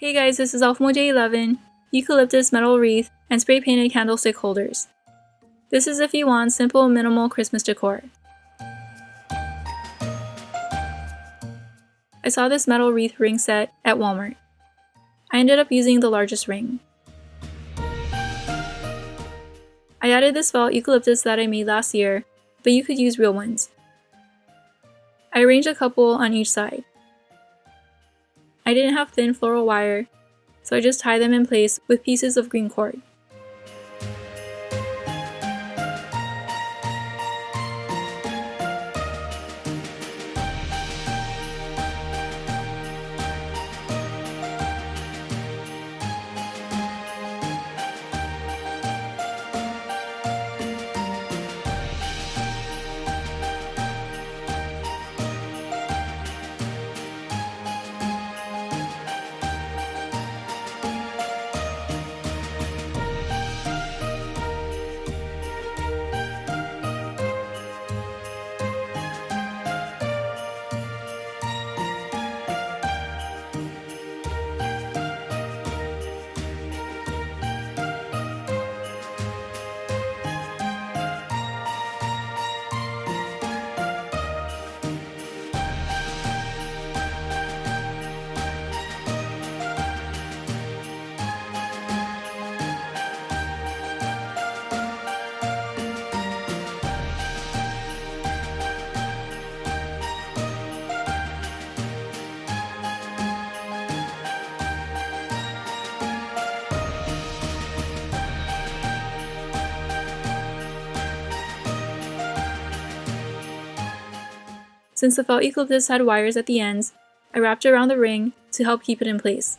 Hey guys, this is AlphaMoJ11, eucalyptus metal wreath, and spray painted candlestick holders. This is if you want simple, minimal Christmas decor. I saw this metal wreath ring set at Walmart. I ended up using the largest ring. I added this felt eucalyptus that I made last year, but you could use real ones. I arranged a couple on each side. I didn't have thin floral wire, so I just tied them in place with pieces of green cord. Since the felt eucalyptus had wires at the ends, I wrapped it around the ring to help keep it in place.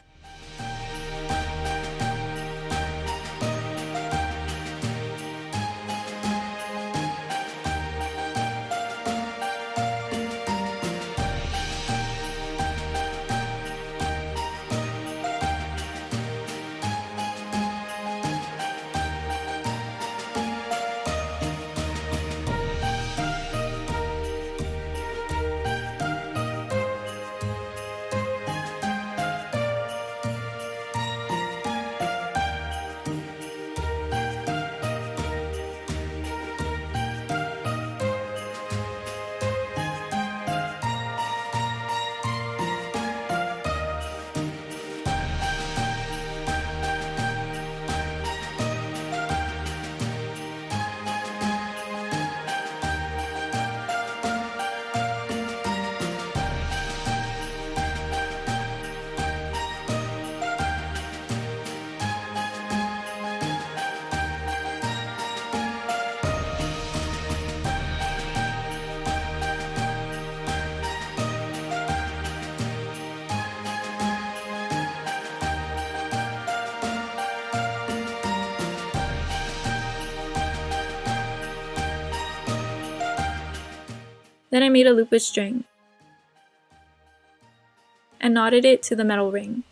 Then I made a loop with string and knotted it to the metal ring.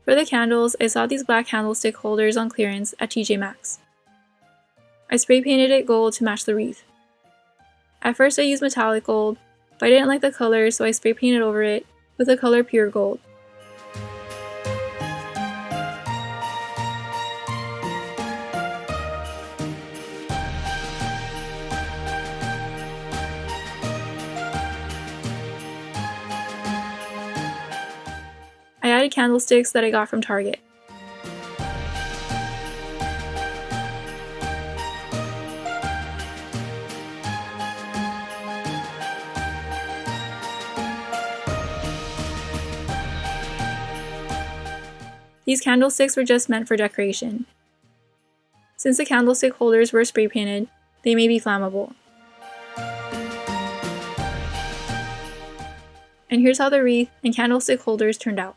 For the candles, I saw these black candlestick holders on clearance at TJ Maxx. I spray painted it gold to match the wreath. At first I used metallic gold, but I didn't like the color, so I spray painted over it with the color pure gold. I added candlesticks that I got from Target. These candlesticks were just meant for decoration. Since the candlestick holders were spray painted, they may be flammable. And here's how the wreath and candlestick holders turned out.